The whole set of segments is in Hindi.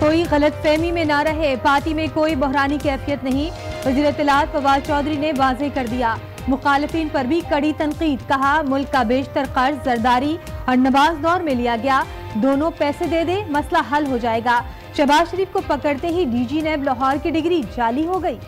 कोई गलतफहमी में ना रहे, पार्टी में कोई बहरानी कैफियत नहीं। वज़ीर इत्तलात फवाद चौधरी ने वाज़ेह कर दिया। मुखालिफिन पर भी कड़ी तनकीद, कहा मुल्क का बेशतर कर्ज जरदारी और नवाज दौर में लिया गया, दोनों पैसे दे दे मसला हल हो जाएगा। शहबाज शरीफ को पकड़ते ही डीजी नैब लाहौर की डिग्री जाली हो गई।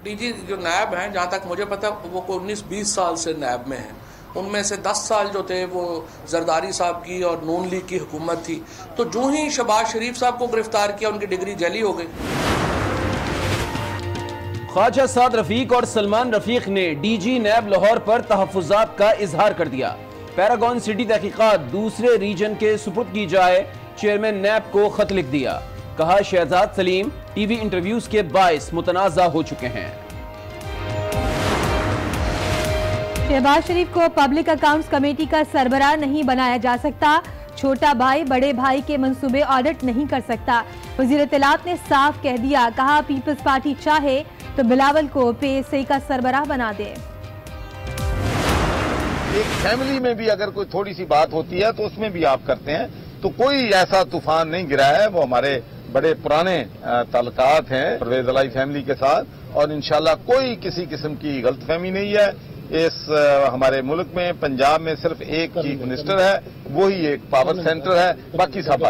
डीजी जो नैब हैं, जहाँ तक मुझे पता वो 19-20 साल से नैब में हैं। उनमें से 10 साल जो थे वो जरदारी साहब की और नून लीग की हुकूमत थी। तो जो ही शहबाज शरीफ साहब को गिरफ्तार किया, उनकी डिग्री जली हो गई। ख्वाजा साद रफीक और सलमान रफीक ने डीजी नैब लाहौर पर तहफ़्फ़ुज़ात का इजहार कर दिया। पैरागॉन सिटी तहकीकात दूसरे रीजन के सुपुर्द की जाए, चेयरमैन नैब को खत लिख दिया। कहा शहजाद सलीम टीवी इंटरव्यूज के बाइस मुतनाज़ा हो चुके हैं। शहबाज शरीफ को पब्लिक अकाउंट्स कमेटी का सरबराह नहीं बनाया जा सकता। छोटा भाई बड़े भाई के मंसूबे ऑडिट नहीं कर सकता। वज़ीर इत्तलात ने साफ कह दिया, कहा पीपल्स पार्टी चाहे तो बिलावल को PSA का सरबराह बना दे। एक फैमिली में भी अगर कोई थोड़ी सी बात होती है तो उसमें भी आप करते हैं, तो कोई ऐसा तूफान नहीं गिरा है। वो हमारे बड़े पुराने ताल्लुकात हैं परवेज अलाई फैमिली के साथ, और इंशाल्लाह कोई किसी किस्म की गलतफहमी नहीं है। इस हमारे मुल्क में पंजाब में सिर्फ एक चीफ मिनिस्टर है, वही एक पावर सेंटर है, बाकी सब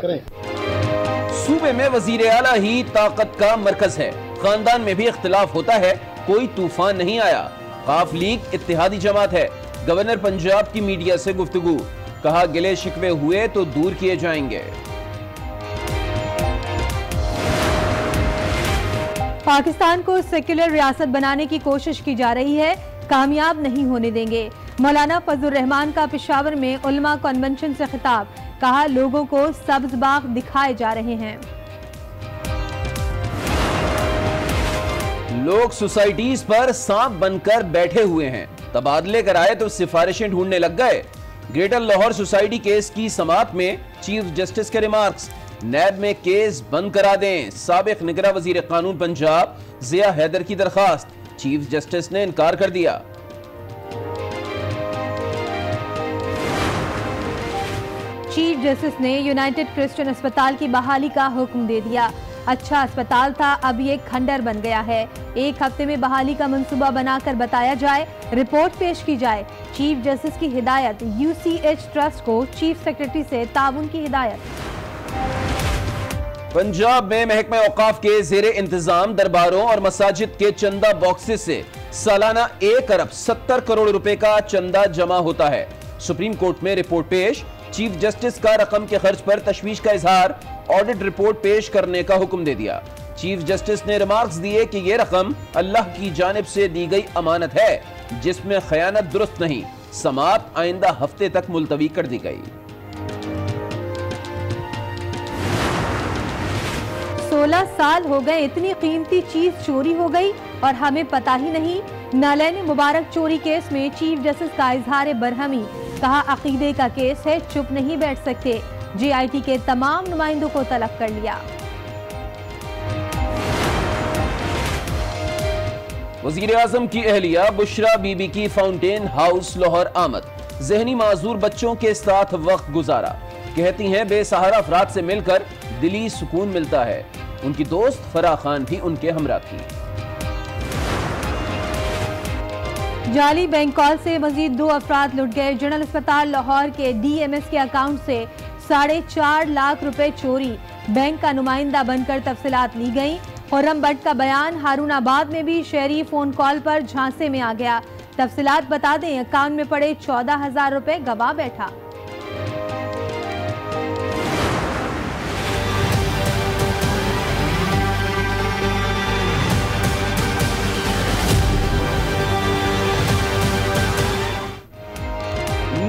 सूबे में वजीर आला ही ताकत का मरकज है। खानदान में भी इख्तिलाफ होता है, कोई तूफान नहीं आया। काफ लीग इत्तेहादी जमात है। गवर्नर पंजाब की मीडिया से गुफ्तगू, कहा गिले शिकवे हुए तो दूर किए जाएंगे। पाकिस्तान को सेक्युलर रियासत बनाने की कोशिश की जा रही है, कामयाब नहीं होने देंगे। मौलाना फजलुर रहमान का पेशावर में उलमा कन्वेंशन से खिताब, कहा लोगों को सब्ज बाग दिखाए जा रहे हैं। लोग सोसाइटीज पर सांप बनकर बैठे हुए हैं, तबादले कराए तो सिफारिशें ढूंढने लग गए। ग्रेटर लाहौर सोसाइटी केस की समाअत में चीफ जस्टिस के रिमार्क्स, नैब में केस बंद करा दें। साबिक निगरां वजीर कानून पंजाब जिया हैदर की दरखास्त, चीफ जस्टिस ने इनकार कर दिया। चीफ जस्टिस ने यूनाइटेड क्रिश्चियन अस्पताल की बहाली का हुक्म दे दिया। अच्छा अस्पताल था, अब ये खंडर बन गया है। 1 हफ्ते में बहाली का मंसूबा बनाकर बताया जाए, रिपोर्ट पेश की जाए। चीफ जस्टिस की हिदायत। UCH ट्रस्ट को चीफ सेक्रेटरी से ताउन की हिदायत। पंजाब में महकमा औकाफ के जेरे इंतजाम दरबारों और मसाजिद के चंदा बॉक्सेस से सालाना 1 अरब 70 करोड़ रुपए का चंदा जमा होता है। सुप्रीम कोर्ट में रिपोर्ट पेश, चीफ जस्टिस का रकम के खर्च पर तशवीश का इजहार, ऑडिट रिपोर्ट पेश करने का हुक्म दे दिया। चीफ जस्टिस ने रिमार्क्स दिए कि यह रकम अल्लाह की जानिब से दी गई अमानत है, जिसमें खयानत दुरुस्त नहीं। समाअत आइंदा हफ्ते तक मुलतवी कर दी गई। 16 साल हो गए, इतनी कीमती चीज चोरी हो गई और हमें पता ही नहीं। नालैन मुबारक चोरी केस में चीफ जस्टिस का इजहार बरहमी, कहा अकीदे का केस है, चुप नहीं बैठ सकते। JIT के तमाम नुमाइंदों को तलब कर लिया। वजीर आजम की अहलिया बुशरा बीबी की फाउंटेन हाउस लाहौर आमद, जहनी माजूर बच्चों के साथ वक्त गुजारा। कहती हैं बेसहारा अफराद से मिलकर दिली सुकून मिलता है। उनकी दोस्त फराह खान भी उनके हमरा थी। जाली बैंक कॉल से मजीद 2 अफराद लुट गए। जनरल अस्पताल लाहौर के DMS के अकाउंट से 4.5 लाख रुपए चोरी। बैंक का नुमाइंदा बनकर तफसीलात ली गई। खुर्रम भट्ट का बयान, हारूनाबाद में भी शहरी फोन कॉल पर झांसे में आ गया। तफसीलात बता दें, अकाउंट में पड़े 14,000 रुपए गवा बैठा।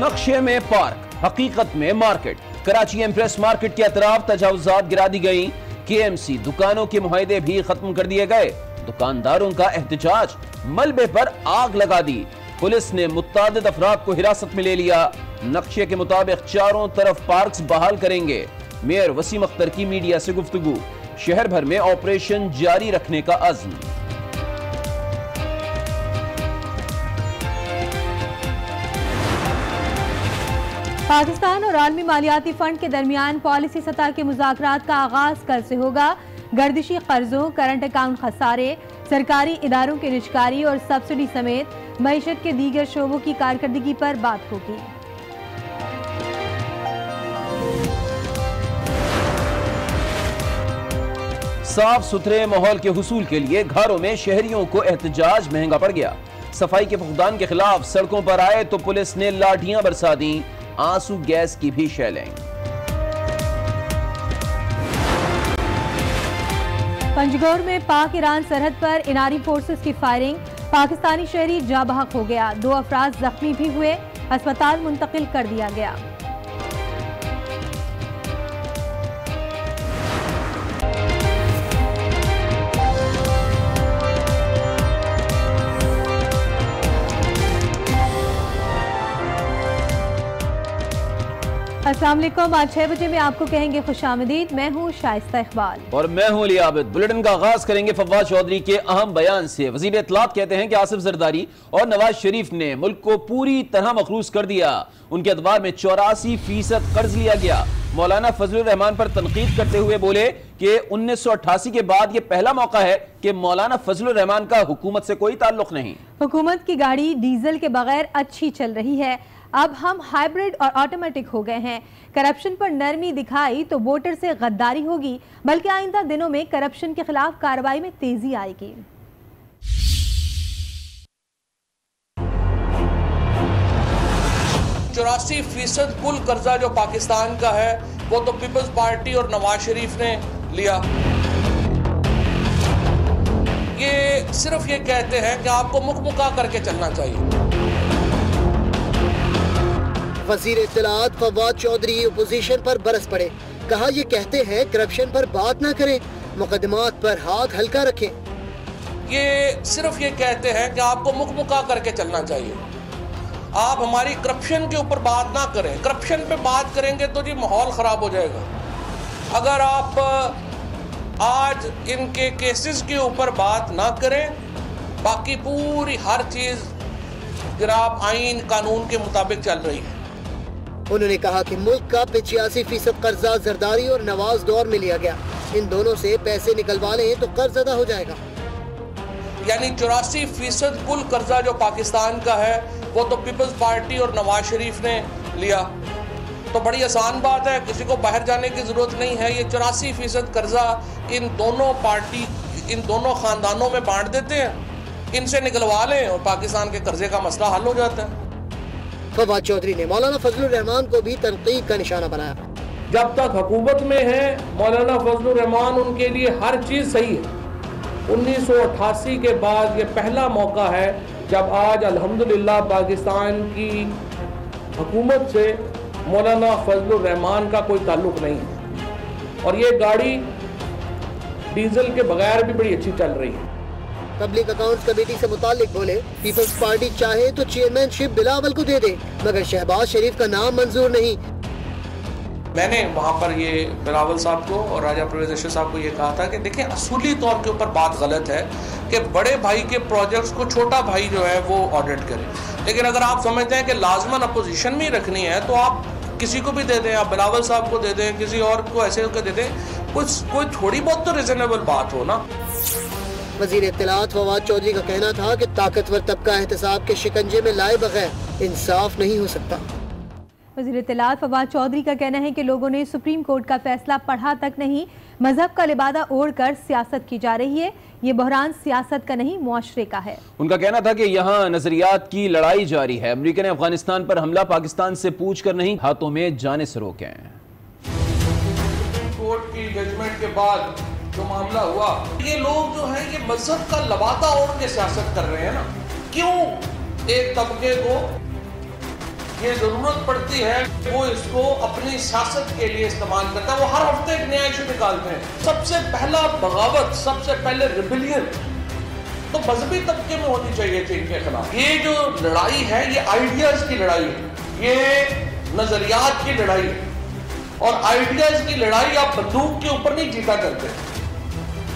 नक्शे में पार्क, हकीकत में मार्केट। कराची एम्प्रेस मार्केट के अतराफ तजावुजात गिरा दी गई। KMC दुकानों के मुआहदे भी खत्म कर दिए गए। दुकानदारों का एहतजाज, मलबे पर आग लगा दी। पुलिस ने मुत्तादिद अफराद को हिरासत में ले लिया। नक्शे के मुताबिक चारों तरफ पार्क्स बहाल करेंगे। मेयर वसीम अख्तर की मीडिया से गुफ्तगू, शहर भर में ऑपरेशन जारी रखने का अज़्म। पाकिस्तान और आलमी मालियाती फंड के दरमियान पॉलिसी सतह के मुज़ाकरात का आगाज कल से होगा। गर्दिशी कर्जों, करंट अकाउंट खसारे, सरकारी इदारों के निजकारी और सब्सिडी समेत मईशत के दीगर शोबों की कारकर्दगी पर बात होगी। साफ सुथरे माहौल के हुसूल के लिए घरों में शहरियों को एहतजाज महंगा पड़ गया। सफाई के फुकदान के खिलाफ सड़कों पर आए तो पुलिस ने लाठियां बरसा दी, आंसू गैस की भी शेलें। पंजगौर में पाक ईरान सरहद पर इनारी फोर्सेस की फायरिंग, पाकिस्तानी शहरी जाँ बहक हो गया, 2 अफराद जख्मी भी हुए, अस्पताल मुंतकिल कर दिया गया। अस्सलाम वालेकुम। आज 6 बजे में आपको कहेंगे खुशामदीद। मैं हूँ शाइस्ता इकबाल और मैं हूँ अली आबिद। बुलेटिन का आगाज करेंगे फवाद चौधरी के अहम बयान से। वजीर इत्तलात कहते हैं कि आसिफ जरदारी और नवाज शरीफ ने मुल्क को पूरी तरह मखरूज कर दिया। उनके अदवार में 84% कर्ज लिया गया। मौलाना फजलुर रहमान पर तनकीद करते हुए बोले कि 1988 के बाद ये पहला मौका है कि मौलाना फजलुर रहमान का हुकूमत से कोई ताल्लुक नहीं। हुकूमत की गाड़ी डीजल के बगैर अच्छी चल रही है, अब हम हाइब्रिड और ऑटोमेटिक हो गए हैं। करप्शन पर नरमी दिखाई तो वोटर से गद्दारी होगी, बल्कि आइंदा दिनों में करप्शन के खिलाफ कार्रवाई में तेजी आएगी। %84 कुल कर्जा जो पाकिस्तान का है वो तो पीपल्स पार्टी और नवाज शरीफ ने लिया। ये सिर्फ ये कहते हैं कि आपको मुकमुका करके चलना चाहिए। वजीर इत्तलात फवाद चौधरी अपोजिशन पर बरस पड़े, कहा ये कहते हैं करप्शन पर बात ना करें, मुकदमात पर हाथ हल्का रखें। ये सिर्फ ये कहते हैं कि आपको मुकमुका करके चलना चाहिए, आप हमारी करप्शन के ऊपर बात ना करें। करप्शन पे बात करेंगे तो जी माहौल ख़राब हो जाएगा। अगर आप आज इनके केसेस के ऊपर बात ना करें, बाकी पूरी हर चीज़ जनाब आइन कानून के मुताबिक चल रही है। उन्होंने कहा कि मुल्क का 85% कर्जा जरदारी और नवाज दौर में लिया गया, इन दोनों से पैसे निकलवा लें तो कर्ज अदा हो जाएगा। यानी 84% कुल कर्जा जो पाकिस्तान का है वो तो पीपल्स पार्टी और नवाज शरीफ ने लिया। तो बड़ी आसान बात है, किसी को बाहर जाने की जरूरत नहीं है। ये 84% कर्जा इन दोनों खानदानों में बांट देते हैं, इनसे निकलवा लें और पाकिस्तान के कर्जे का मसला हल हो जाता है। फवाद चौधरी ने मौलाना फजलुर रहमान को भी तनकीद का निशाना बनाया। जब तक हुकूमत में है मौलाना फजलुर रहमान उनके लिए हर चीज़ सही है। 1988 के बाद ये पहला मौका है जब आज अल्हम्दुलिल्लाह पाकिस्तान की हुकूमत से मौलाना फजलुर रहमान का कोई ताल्लुक नहीं है और ये गाड़ी डीजल के बगैर भी बड़ी अच्छी चल रही है। पब्लिक अकाउंट्स कमेटी से मुतालिक बोले, पीपल्स पार्टी चाहे तो चेयरमैनशिप बिलावल को दे दे, मगर शहबाज शरीफ का नाम मंजूर नहीं। मैंने वहाँ पर ये बिलावल साहब को और राजा परवेज अशरफ साहब को ये कहा था कि देखें, असूली तौर के ऊपर बात गलत है कि बड़े भाई के प्रोजेक्ट्स को छोटा भाई जो है वो ऑडिट करे, लेकिन अगर आप समझते हैं कि लाजमन अपोजिशन में रखनी है तो आप किसी को भी दे दें, आप बिलावल साहब को दे दें, किसी और को ऐसे को दे दें, कोई थोड़ी बहुत तो रिजनेबल बात हो ना। वजीर इत्तलात फवाद चौधरी का कहना था कि ताकतवर तबका एहतसाब के शिकंजे में लाए बगैर इंसाफ नहीं हो सकता। वजीर इत्तलात फवाद चौधरी का कहना है कि लोगों ने सुप्रीम कोर्ट का फैसला पढ़ा तक नहीं, मजहब का लिबादा ओढ़कर सियासत की जा रही है। ये बहरान सियासत का नहीं, मुआशरे का है। उनका कहना था कि यहाँ नजरियात की लड़ाई जारी है। अमेरिका ने अफगानिस्तान पर हमला पाकिस्तान से पूछ कर नहीं, हाथों में जाने से रोके। कोर्ट की जजमेंट के बाद जो मामला हुआ, ये लोग जो है ये मजहब का लबादा ओढ़ के सियासत कर रहे हैं ना। क्यों एक तबके को ये जरूरत पड़ती है वो इसको अपनी सियासत के लिए इस्तेमाल करता है। वो हर हफ्ते एक नया इशू निकालते हैं। सबसे पहला बगावत, सबसे पहले रिबेलियन तो मजहबी तबके में होनी चाहिए थी इनके खिलाफ। ये जो लड़ाई है ये आइडियाज की लड़ाई है, ये नजरियात की लड़ाई है। और आइडियाज की लड़ाई आप बंदूक के ऊपर नहीं जीता करते,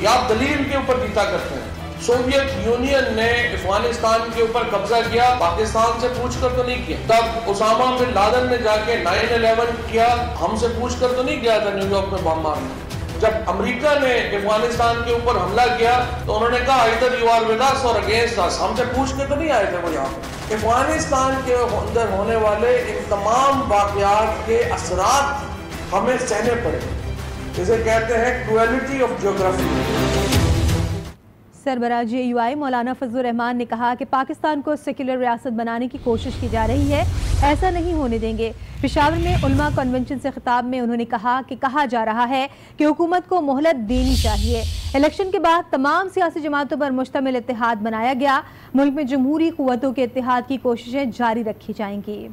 या आप दलील के ऊपर जीता करते हैं। सोवियत यूनियन ने अफगानिस्तान के ऊपर कब्जा किया, पाकिस्तान से पूछकर तो नहीं किया। तब उसामा बिन लादेन ने जाके 9/11 किया, हमसे पूछकर तो नहीं गया था न्यूयॉर्क में बम मारने। जब अमेरिका ने अफगानिस्तान के ऊपर हमला किया तो उन्होंने कहा इधर यू आर विद अस और अगेंस्ट अस, हमसे पूछ के तो नहीं आए थे वो यहाँ पे। अफगानिस्तान के अंदर होने वाले इन तमाम वाक़यात के असरात हमें सहने पड़े, इसे कहते हैं क्रुएलिटी ऑफ ज्योग्राफी। सरबराह JUI मौलाना फजलुर रहमान ने कहा कि पाकिस्तान को सेक्युलर रियासत बनाने की कोशिश की जा रही है, ऐसा नहीं होने देंगे। पेशावर में उलमा कन्वेंशन से खिताब में उन्होंने कहा कि कहा जा रहा है कि हुकूमत को मोहलत देनी चाहिए। इलेक्शन के बाद तमाम सियासी जमातों पर मुश्तमिल इत्तेहाद बनाया गया, मुल्क में जमहूरी कुव्वतों के इत्तेहाद की कोशिशें जारी रखी जाएंगी।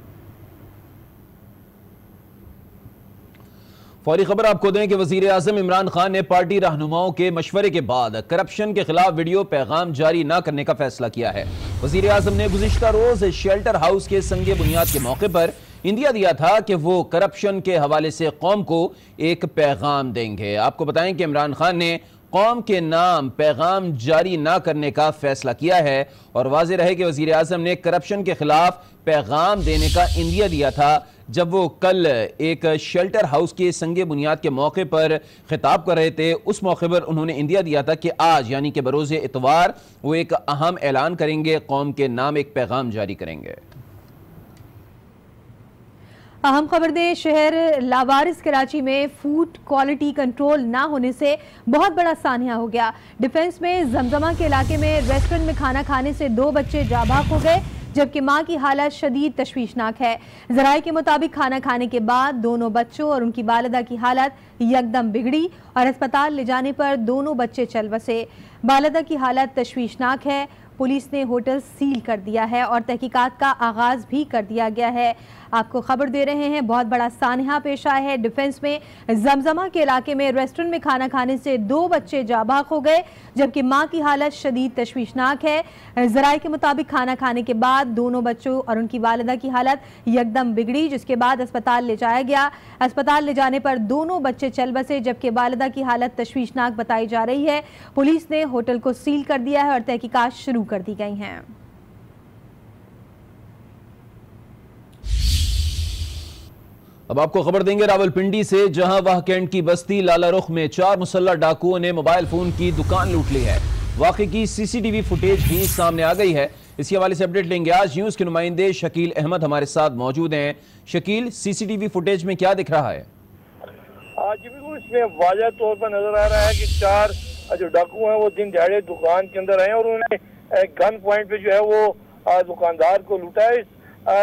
फौरी खबर आपको दें कि वजीर आजम इमरान खान ने पार्टी रहनुमाओं के मशवरे के बाद करप्शन के खिलाफ वीडियो पैगाम जारी न करने का फैसला किया है। वजीर आजम ने गुज़िश्ता रोज शेल्टर हाउस के संगे बुनियाद के मौके पर इंदिया दिया था कि वो करप्शन के हवाले से कौम को एक पैगाम देंगे। आपको बताएं कि इमरान खान ने कौम के नाम पैगाम जारी ना करने का फैसला किया है और वाज़ेह रहे कि वज़ीर आज़म ने करप्शन के खिलाफ पैगाम देने का इंदिया दिया था जब वो कल एक शेल्टर हाउस के संगे बुनियाद के मौके पर खिताब कर रहे थे। उस मौके पर उन्होंने इंदिया दिया था कि आज यानी कि बरोज़ इतवार वो एक अहम ऐलान करेंगे, कौम के नाम एक पैगाम जारी करेंगे। अहम खबर दे, शहर लावारिस कराची में फूड क्वालिटी कंट्रोल ना होने से बहुत बड़ा सानिया हो गया। डिफेंस में जमजमा के इलाके में रेस्टोरेंट में खाना खाने से 2 बच्चे जाबाक हो गए, जबकि मां की हालत शदीद तशवीशनाक है। ज़राए के मुताबिक खाना खाने के बाद दोनों बच्चों और उनकी वालिदा की हालत यकदम बिगड़ी और अस्पताल ले जाने पर दोनों बच्चे चल बसे। वालिदा की हालत तशवीशनाक है। पुलिस ने होटल सील कर दिया है और तहकीकात का आगाज भी कर दिया गया है। आपको खबर दे रहे हैं, बहुत बड़ा सानहा पेश आया है। डिफेंस में जमजमा के इलाके में रेस्टोरेंट में खाना खाने से 2 बच्चे जाबाक हो गए, जबकि मां की हालत शदीद तशवीशनाक है। ज़राए के मुताबिक खाना खाने के बाद दोनों बच्चों और उनकी वालिदा की हालत यकदम बिगड़ी, जिसके बाद अस्पताल ले जाया गया। अस्पताल ले जाने पर दोनों बच्चे चल बसे, जबकि वालिदा की हालत तशवीशनाक बताई जा रही है। पुलिस ने होटल को सील कर दिया है और तहकीकात शुरू कर दी गई हैं। अब आपको खबर देंगे रावलपिंडी से, जहां वाह कैंट की बस्ती लाला रुख में 4 मुसल्लह डाकुओं ने मोबाइल फोन की दुकान लूट ली है। वाक़े की CCTV फुटेज भी सामने आ गई है। इसी हवाले से अपडेट लेंगे। आज न्यूज के नुमाइंदे शकील अहमद हमारे साथ मौजूद हैं। शकील, CCTV फुटेज में क्या दिख रहा है? जी बिल्कुल, इसमें वाज़ह तौर पर नजर आ रहा है कि 4 जो डाकू हैं वो दिन दिहाड़े दुकान के अंदर आए और उन्होंने गन पॉइंट पे जो है वो दुकानदार को लूटा है। इस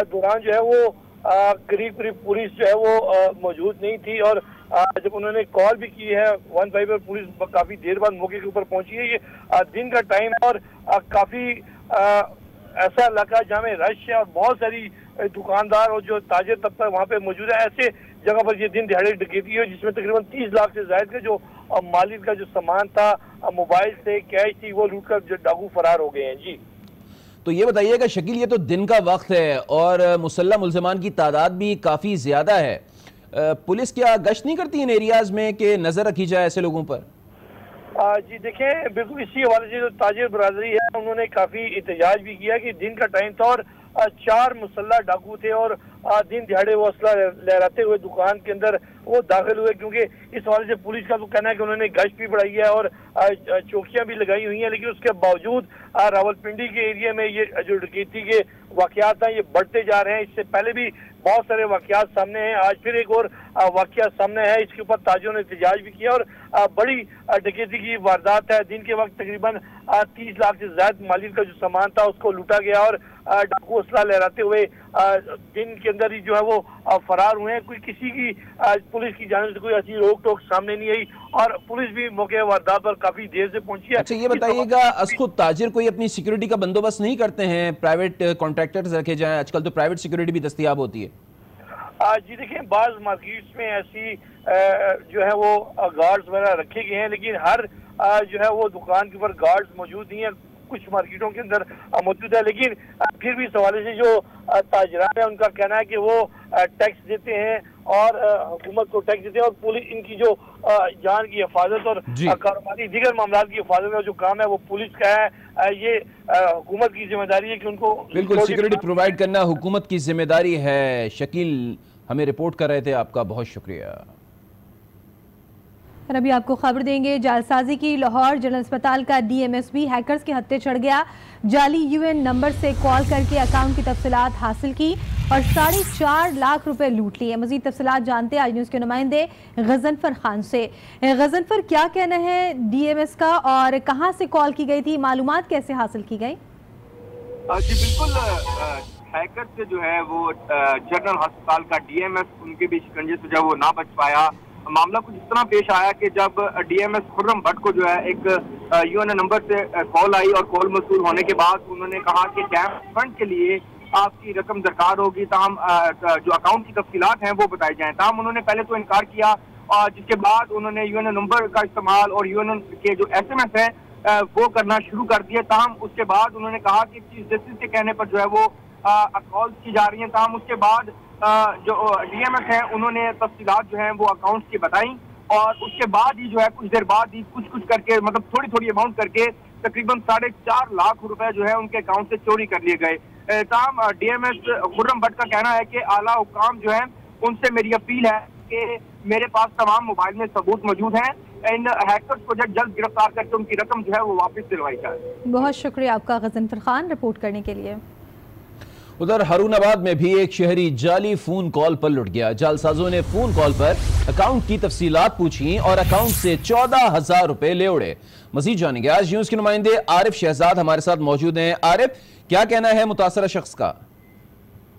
दौरान जो है वो करीब पुलिस जो है वो मौजूद नहीं थी और जब उन्होंने कॉल भी की है 15 पर, पुलिस काफी देर बाद मौके के ऊपर पहुंची है। ये दिन का टाइम और काफी ऐसा इलाका जहाँ में रश है और बहुत सारी दुकानदार और जो ताजिर तबका वहाँ पे मौजूद है। ऐसे जगह पर ये दिन दिहाड़े डकैती है जिसमें तकरीबन 30 लाख से ज्यादा का जो मालिक का जो सामान था, मोबाइल से कैश थी, वो लूट कर जो डाकू फरार हो गए हैं। जी तो ये बताइएगा शकील, ये तो दिन का वक्त है और मुसल्लह मुल्ज़िमान की तादाद भी काफ़ी ज़्यादा है। पुलिस क्या गश्त नहीं करती इन एरियाज़ में कि नज़र रखी जाए ऐसे लोगों पर? जी देखें, बिल्कुल इसी हवाले से जो ताजिर बरादरी है उन्होंने काफ़ी एहतजाज भी किया कि दिन का टाइम था और 4 मुसल्लह डाकू थे और दिन दिहाड़े वो असला लहराते हुए दुकान के अंदर वो दाखिल हुए। क्योंकि इस हवाले से पुलिस का तो कहना है कि उन्होंने गश्त भी बढ़ाई है और चौकियां भी लगाई हुई हैं, लेकिन उसके बावजूद रावलपिंडी के एरिया में ये जो डकैती के वाकयात हैं ये बढ़ते जा रहे हैं। इससे पहले भी बहुत सारे वाकयात सामने हैं, आज फिर एक और वाकया सामने है। इसके ऊपर ताजिरों ने एहतजाज भी किया और बड़ी डकैती की वारदात है। दिन के वक्त तकरीबन 30 लाख से ज्यादा मालिक का जो सामान था उसको लूटा गया और डाकू असला लहराते हुए दिन के अंदर ही जो है वो फरार हुए हैं। कोई किसी की पुलिस की जानिब से कोई ऐसी रोक टोक सामने नहीं आई और पुलिस भी मौके वारदात पर काफी देर से पहुंची है। अच्छा ये बताइएगा, असखुद ताजिर कोई अपनी सिक्योरिटी का बंदोबस्त नहीं करते हैं? प्राइवेट कॉन्ट्रैक्टर्स रखे जाएं, आजकल तो प्राइवेट सिक्योरिटी भी दस्तयाब होती है। जी देखिए, बाज मार्केट्स में ऐसी जो है वो गार्ड्स वगैरह रखे गए हैं, लेकिन हर जो है वो दुकान के ऊपर गार्ड्स मौजूद नहीं है। कुछ मार्केटों के अंदर मौजूद है, लेकिन फिर भी इस हवाले से जो ताजरान है उनका कहना है कि वो टैक्स देते हैं और हुकूमत को टैक्स देते हैं और पुलिस इनकी जो जान की हिफाजत और कारोबारी दीगर मामला की हिफाजत में जो काम है वो पुलिस का है। ये हुकूमत की जिम्मेदारी है कि उनको बिल्कुल सिक्योरिटी प्रोवाइड करना हुकूमत की जिम्मेदारी है। शकील हमें रिपोर्ट कर रहे थे, आपका बहुत शुक्रिया। और अभी आपको खबर देंगे, जालसाजी की लाहौर जनरल अस्पताल का डीएमएस भी हैकर्स के हत्थे चढ़ गया। जाली यूएन नंबर से कॉल करके अकाउंट की तफसीलात हासिल की और 4.5 लाख रुपए लूट लिए। मजीद तफसीलात जानते हैं आज न्यूज़ के नुमाइंदे गजनफर खान से। गजनफर, क्या कहना है डीएमएस का और कहां से कॉल की गई थी, मालूमात कैसे हासिल की गई? जी बिल्कुल, हैकर से जो है वो जनरल अस्पताल का डीएमएस उनके भी शिकंजे से जो वो ना बच पाया। मामला कुछ इस तरह पेश आया कि जब डीएमएस खुर्रम भट्ट को जो है एक यूएन नंबर से कॉल आई और कॉल मसूल होने के बाद उन्होंने कहा कि कैश फंड के लिए आपकी रकम दरकार होगी, ताहम जो अकाउंट की तफसीलात हैं वो बताई जाएं। ताहम उन्होंने पहले तो इनकार किया और जिसके बाद उन्होंने यूएन नंबर का इस्तेमाल और यूएन के जो एसएमएस है वो करना शुरू कर दिए। ताहम उसके बाद उन्होंने कहा कि चीफ जस्टिस के कहने पर जो है वो कॉल की जा रही है। ताहम उसके बाद जो डीएमएस है उन्होंने तफसीलात जो है वो अकाउंट्स की बताई और उसके बाद ही जो है कुछ देर बाद ही कुछ करके मतलब थोड़ी थोड़ी अमाउंट करके तकरीबन 4.5 लाख रुपए जो है उनके अकाउंट से चोरी कर लिए गए। ताहम डीएमएस खुर्रम भट्ट का कहना है कि आला हुकाम जो है उनसे मेरी अपील है कि मेरे पास तमाम मोबाइल में सबूत मौजूद हैं, इन हैकर्स को जल्द गिरफ्तार करके उनकी रकम जो है वो वापस दिलवाई जाए। बहुत शुक्रिया आपका गजनफर खान रिपोर्ट करने के लिए। उधर हारूनाबाद में भी एक शहरी जाली फोन कॉल पर लुट गया। जालसाजों ने फोन कॉल पर अकाउंट की तफसीलात पूछी और अकाउंट से 14,000 रुपए ले उड़े। मजीद जानेंगे, आज न्यूज के नुमाइंदे आरिफ शहजाद हमारे साथ मौजूद हैं। आरिफ, क्या कहना है मुतासरा शख्स का?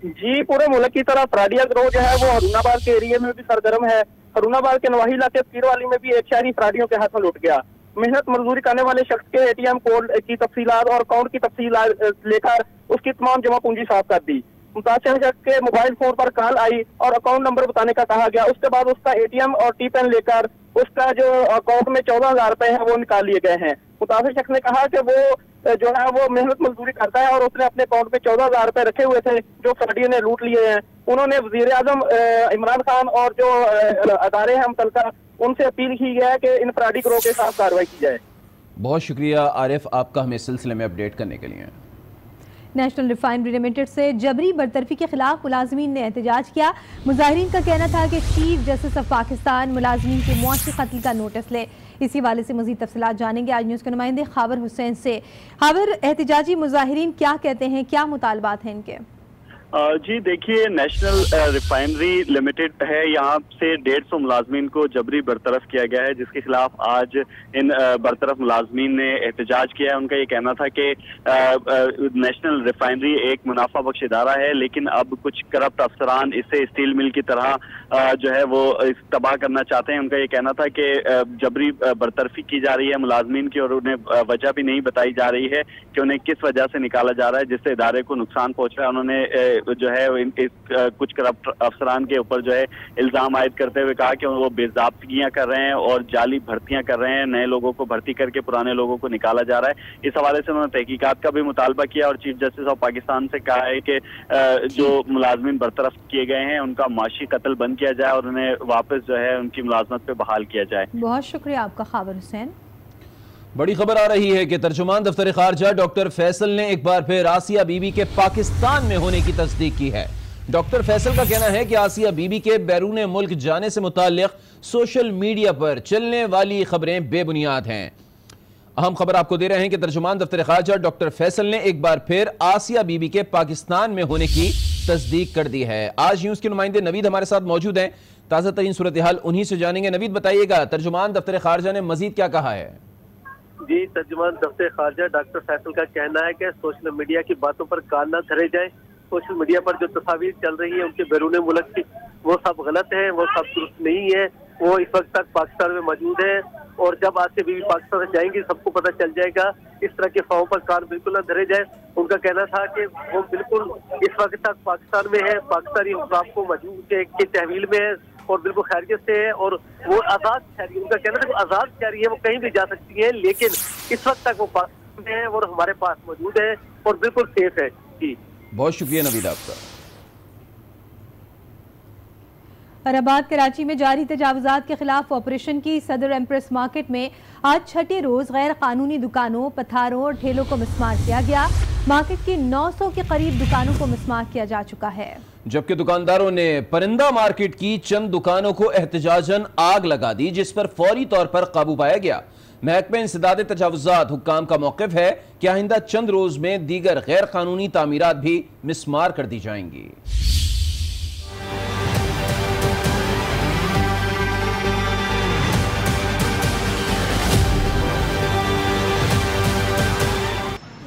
जी, पूरे मुल्क की तरह फ्राडिया गिरोह जो है वो हारूनाबाद के एरिया में भी सरगर्म है। हारूनाबाद के नवाही इलाके पीरवाली में भी एक शहरी फ्राडियों के हाथ में लुट गया। मेहनत मजदूरी करने वाले शख्स के एटीएम कोड की तफसीलात और अकाउंट की तफसीलात लेकर उसकी तमाम जमा पूंजी साफ कर दी। मुतासिर शख्स के मोबाइल फोन पर कॉल आई और अकाउंट नंबर बताने का कहा गया। उसके बाद उसका एटीएम और टी पेन लेकर उसका जो अकाउंट में 14,000 रुपए है वो निकाल लिए गए हैं। मुतासिर शख्स ने कहा कि वो जो है वो मेहनत मजदूरी करता है और उसने अपने अकाउंट में 14,000 रुपए रखे हुए थे जो फ्राडियों ने लूट लिए हैं। उन्होंने वजीर आजम इमरान खान और जो अदारे हैं मुतल्लिका उनसे अपील की है कि इन फ्राडी गिरोह के साथ कार्रवाई की जाए। बहुत शुक्रिया आरिफ आपका हमें सिलसिले में अपडेट करने के लिए। नेशनल रिफाइनरी लिमिटेड से जबरी बरतरफी के खिलाफ मुलाजमीन ने एहतजाज किया। मुजाहिरीन का कहना था कि चीफ जस्टिस ऑफ पाकिस्तान मुलाजमीन के मुआशी कत्ल का नोटिस ले। इसी वाले से मजीद तफसीलात जानेंगे आज न्यूज़ के नुमाइंदे खाबर हुसैन से। खाबर, एहतजाजी मुजाहिरीन क्या कहते हैं, क्या मुतालबात हैं इनके? जी देखिए, नेशनल रिफाइनरी लिमिटेड है, यहाँ से 150 मुलाजमीन को जबरी बरतरफ किया गया है, जिसके खिलाफ आज इन बरतरफ मुलाजमीन ने एहतजाज किया है। उनका ये कहना था कि नेशनल रिफाइनरी एक मुनाफा बख्श इदारा है, लेकिन अब कुछ करप्ट अफसरान इसे स्टील मिल की तरह जो है वो तबाह करना चाहते हैं। उनका ये कहना था कि जबरी बरतरफी की जा रही है मुलाजमीन की और उन्हें वजह भी नहीं बताई जा रही है कि उन्हें किस वजह से निकाला जा रहा है, जिससे इदारे को नुकसान पहुंच रहा है। उन्होंने जो है कुछ करप्ट अफसरान के ऊपर जो है इल्जाम आयद करते हुए कहा कि वो बेज़ाब्तियां कर रहे हैं और जाली भर्तियां कर रहे हैं, नए लोगों को भर्ती करके पुराने लोगों को निकाला जा रहा है। इस हवाले से उन्होंने तहकीकात का भी मुतालबा किया और चीफ जस्टिस ऑफ पाकिस्तान से कहा है कि जो मुलाजमीन बरतरफ किए गए हैं उनका माशी कत्ल बंद किया जाए और उन्हें वापस जो है उनकी मुलाजमत पे बहाल किया जाए। बहुत शुक्रिया आपका खाबर हुसैन। बड़ी खबर आ रही है कि तर्जुमान दफ्तर खारजा डॉक्टर फैसल ने एक बार फिर आसिया बीबी के पाकिस्तान में होने की तस्दीक की है। डॉक्टर फैसल का कहना है कि आसिया बीबी के बैरून मुल्क जाने से मुताल्लिक सोशल मीडिया पर चलने वाली खबरें बेबुनियाद हैं। अहम खबर आपको दे रहे हैं कि तर्जुमान दफ्तर खारजा डॉक्टर फैसल ने एक बार फिर आसिया बीबी के पाकिस्तान में होने की तस्दीक कर दी है। आज न्यूज़ के नुमाइंदे नवीद हमारे साथ मौजूद हैं, ताज़ा तरीन सूरत हाल उन्हीं से जानेंगे। नवीद, बताइएगा तर्जुमान दफ्तर खारजा ने मजीद क्या कहा है? जी, तर्जुमान दफ्तर खारजा डॉक्टर फैसल का कहना है कि सोशल मीडिया की बातों पर कान न धरे जाए। सोशल मीडिया पर जो तस्वीर चल रही है उनके बैरून मुल्क की, वो सब गलत है, वो सब दुरुस्त नहीं है। वो इस वक्त तक पाकिस्तान में मौजूद है और जब आसिया बीबी पाकिस्तान से जाएंगी सबको पता चल जाएगा। इस तरह के अफवाहों पर कान बिल्कुल न धरे जाए। उनका कहना था कि वो बिल्कुल इस वक्त तक पाकिस्तान में है, पाकिस्तानी हुक्काम को मौजूद के तहवील में है और बिल्कुल खैरियत से है और वो आज़ाद शहरी, उनका कहना था कि आज़ाद शहरी है, वो कहीं भी जा सकती है, लेकिन इस वक्त तक वो पाकिस्तान में है और हमारे पास मौजूद है और बिल्कुल सेफ है। जी, बहुत शुक्रिया नवीद आपका। फराबाद कराची में जारी तजावुजात के खिलाफ ऑपरेशन की सदर एम्प्रेस मार्केट में आज छठे रोज गैर कानूनी दुकानों, पथारों और ठेलों को मिसमार किया गया। मार्केट की 900 के करीब दुकानों को मिसमार किया जा चुका है, जबकि दुकानदारों ने परिंदा मार्केट की चंद दुकानों को एहतजाजन आग लगा दी, जिस पर फौरी तौर पर काबू पाया गया। महकमे इंसदाद तजावुजात हुक्काम का मौक़िफ़ है कि आइंदा चंद रोज में दीगर गैर कानूनी तामीरात भी मिसमार कर दी जाएंगी।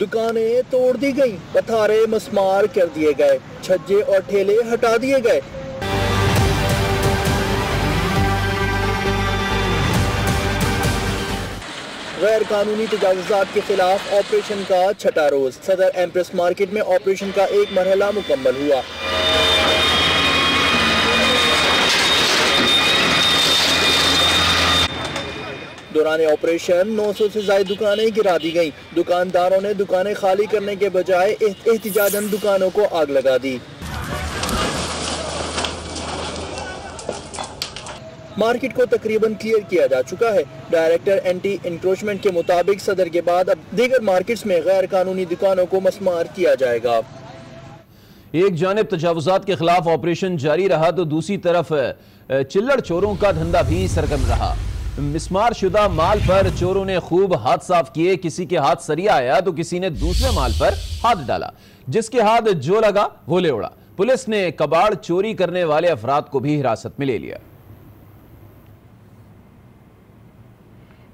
दुकानें तोड़ दी गई, पथारे मस्मार कर दिए गए, छज्जे और ठेले हटा दिए गए। गैर कानूनी तजावुजात के खिलाफ ऑपरेशन का छठा रोज। सदर एम्प्रेस मार्केट में ऑपरेशन का एक मरहला मुकम्मल हुआ। दौरान ऑपरेशन 900 से ज्यादा दुकानें गिरा दी गईं। दुकानदारों ने दुकानें खाली करने के बजाय एहतिजाजन दुकानों को आग लगा दी। मार्केट को तकरीबन क्लियर किया जा चुका है। डायरेक्टर एंटी इंक्रोचमेंट के मुताबिक सदर के बाद अब दीगर मार्केट्स में गैर कानूनी दुकानों को मस्मार किया जाएगा। एक जानिब तजावुजात के खिलाफ ऑपरेशन जारी रहा तो दूसरी तरफ चिल्लड़ चोरों का धंधा भी सरगर्म रहा। मिसमार शुदा माल पर चोरों ने खूब हाथ साफ किए। किसी के हाथ सरिया आया तो किसी ने दूसरे माल पर हाथ डाला, जिसके हाथ जो लगा वो ले उड़ा। पुलिस ने कबाड़ चोरी करने वाले अफराद को भी हिरासत में ले लिया।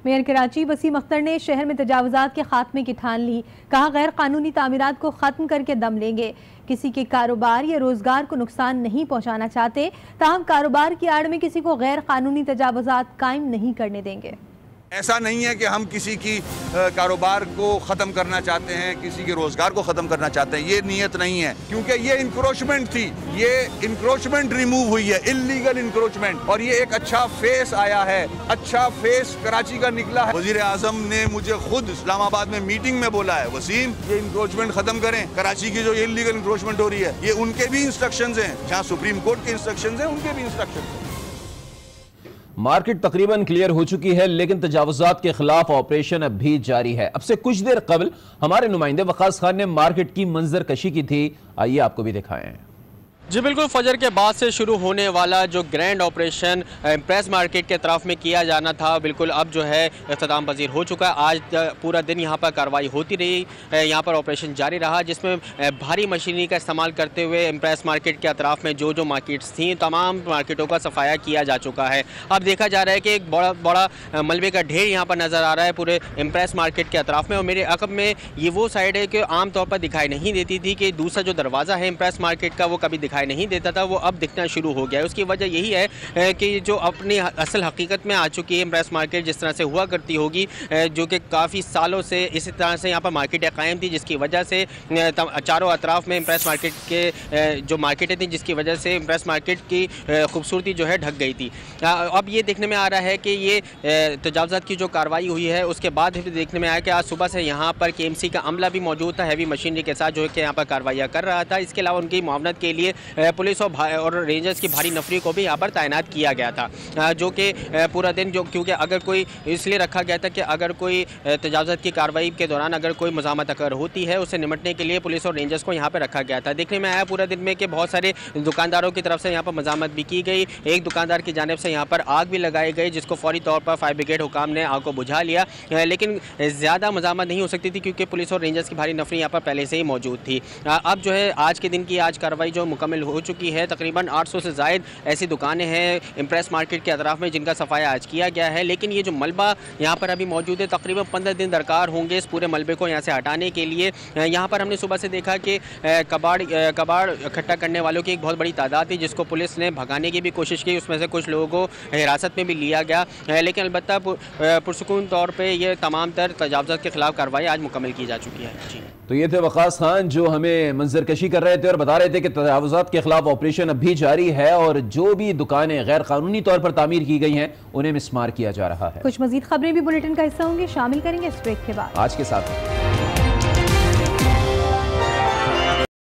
मेयर कराची वसीम अख्तर ने शहर में तजावुजात के खात्मे की ठान ली। कहा, गैर कानूनी तामीरात को खत्म करके दम लेंगे। किसी के कारोबार या रोजगार को नुकसान नहीं पहुंचाना चाहते, ताहम कारोबार की आड़ में किसी को गैर कानूनी तजावुजात कायम नहीं करने देंगे। ऐसा नहीं है कि हम किसी की कारोबार को ख़त्म करना चाहते हैं, किसी के रोज़गार को ख़त्म करना चाहते हैं, ये नीयत नहीं है। क्योंकि ये इंक्रोचमेंट थी, ये इंक्रोचमेंट रिमूव हुई है, इल्लीगल इंक्रोचमेंट, और ये एक अच्छा फेस आया है, अच्छा फेस कराची का निकला है। वज़ीर आज़म ने मुझे खुद इस्लामाबाद में मीटिंग में बोला है, वसीम ये इंक्रोचमेंट ख़त्म करें। कराची की जो इल्लीगल इंक्रोचमेंट हो रही है, ये उनके भी इंस्ट्रक्शंस हैं, जहाँ सुप्रीम कोर्ट के इंस्ट्रक्शंस हैं उनके भी इंस्ट्रक्शंस हैं। मार्केट तकरीबन क्लियर हो चुकी है, लेकिन तजावुजात के खिलाफ ऑपरेशन अब भी जारी है। अब से कुछ देर कबल हमारे नुमाइंदे वकास खान ने मार्केट की मंजर कशी की थी, आइए आपको भी दिखाएं। जी बिल्कुल, फजर के बाद से शुरू होने वाला जो ग्रैंड ऑपरेशन इम्प्रेस मार्केट के तरफ में किया जाना था, बिल्कुल अब जो है इख्तिताम पजीर हो चुका है। आज पूरा दिन यहाँ पर कार्रवाई होती रही, यहाँ पर ऑपरेशन जारी रहा, जिसमें भारी मशीनरी का इस्तेमाल करते हुए इम्प्रेस मार्केट के अतराफ़ में जो जो मार्केट्स थी, तमाम मार्केटों का सफाया किया जा चुका है। अब देखा जा रहा है कि एक बड़ा मलबे का ढेर यहाँ पर नज़र आ रहा है पूरे इम्प्रेस मार्केट के अतराफ़ में। और मेरे अकब में ये वो साइड है कि आम तौर पर दिखाई नहीं देती थी, कि दूसरा जो दरवाज़ा है इम्प्रेस मार्केट का वो कभी नहीं देता था, वो अब दिखना शुरू हो गया है। उसकी वजह यही है कि जो अपनी असल हकीकत में आ चुकी है इम्प्रेस मार्केट जिस तरह से हुआ करती होगी, जो कि काफ़ी सालों से इसी तरह से यहाँ पर मार्केटें कायम थी, जिसकी वजह से चारों अतराफ में इम्प्रेस मार्केट के जो मार्केटें थी, जिसकी वजह से इम्प्रेस मार्केट की खूबसूरती जो है ढक गई थी। अब ये देखने में आ रहा है कि ये तजावुजात की जो कार्रवाई हुई है, उसके बाद देखने में आया कि आज सुबह से यहाँ पर KMC का अमला भी मौजूद था, हैवी मशीनरी के साथ जो है कि यहाँ पर कार्रवाइयाँ कर रहा था। इसके अलावा उनकी मुआवनत के लिए पुलिस और रेंजर्स की भारी नफरी को भी यहाँ पर तैनात किया गया था, जो कि पूरा दिन जो क्योंकि अगर कोई इसलिए रखा गया था कि अगर कोई तजावुजात की कार्रवाई के दौरान अगर कोई मज़ामत अगर होती है, उससे निपटने के लिए पुलिस और रेंजर्स को यहाँ पर रखा गया था। देखने में आया पूरा दिन में कि बहुत सारे दुकानदारों की तरफ से यहाँ पर मज़ामत भी की गई। एक दुकानदार की जानिब से यहाँ पर आग भी लगाई गई, जिसको फौरी तौर पर फायर ब्रिगेड हुकाम ने आग को बुझा लिया, लेकिन ज़्यादा मज़ामत नहीं हो सकती थी क्योंकि पुलिस और रेंजर्स की भारी नफरी यहाँ पर पहले से ही मौजूद थी। अब जो है आज के दिन की आज कार्रवाई जो मुकम्मल हो चुकी है, तकरीबन 800 से ज़ायद ऐसी दुकानें हैं इम्प्रेस मार्केट के अतराफ़ में जिनका सफाया आज किया गया है। लेकिन ये जो मलबा यहाँ पर अभी मौजूद है, तकरीबन 15 दिन दरकार होंगे इस पूरे मलबे को यहाँ से हटाने के लिए। यहाँ पर हमने सुबह से देखा कि कबाड़ इकट्ठा करने वालों की एक बहुत बड़ी तादाद थी, जिसको पुलिस ने भगाने की भी कोशिश की। उसमें से कुछ लोगों को हिरासत में भी लिया गया, लेकिन अलबत्ता पुरसुकून तौर पर यह तमाम तर तजावुजात के खिलाफ कार्रवाई आज मुकम्मल की जा चुकी है। जी, तो ये थे वकास खान जो हमें मंजरकशी कर रहे थे और बता रहे थे कि तजावुजात के खिलाफ ऑपरेशन अब भी जारी है और जो भी दुकानें गैर कानूनी तौर पर तामीर की गई हैं उन्हें मिसमार किया जा रहा है। कुछ मजीद खबरें भी बुलेटिन का हिस्सा होंगी, शामिल करेंगे इस ब्रेक के बाद। आज के साथ